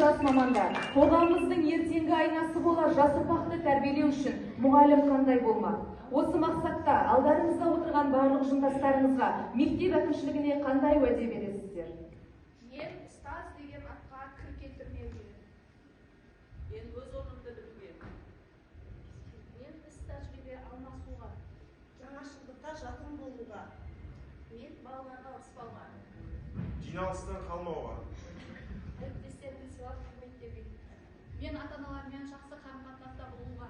жас мамандар, қоғамымыздың ертеңгі айнасы болар жас ұрпақты тәрбиелеу үшін мұғалім қандай болмақ? Осы мақсатта алдарыңызда отырған барлық ұжымдастарыңызға мектеп әкімшілігіне қандай уәде бересіздер? Мен ұстаз деген атқа кір келтірмеуге. Мен өз орнымды білуге. Мен іс тәжірибе алмасуға. Жаңашылдыққа жақын болуға. Мен балаларға ұрыспауға. Жиналыстан қалмауға. Әріптестерімді сыйлап құрметтеуге. Мен ата-аналармен жақсы қарым-қатынаста болуға.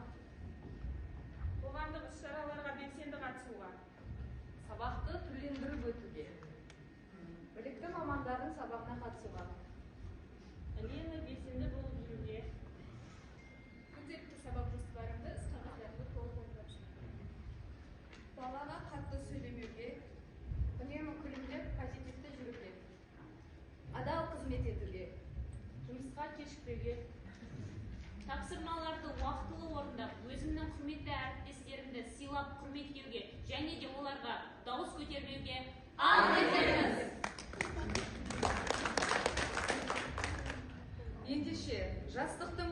Қоғамдық іс-шараларға белсенді қатысуға. Сабақты түрлендіріп өтуге. Білікті мамандардың сабағына қатысуға. Үнемі белсенді болып жүруге. Күнделікті сабақ жоспарымды іс-қағаздарымды толық орындап жүрмін. Балаға қатты сөйлемеуге. Үнемі күлімдеп, позитивті жүруге. Адал қызмет етуге. Жұмысқа кешікпеуге. Тапсырмаларды уақытылы орындап, өзімнің құрметті әріптестерімді сыйлап құрметтеуге және де оларға дауыс көтермеуге ант етеміз. Ендеше, жастықтың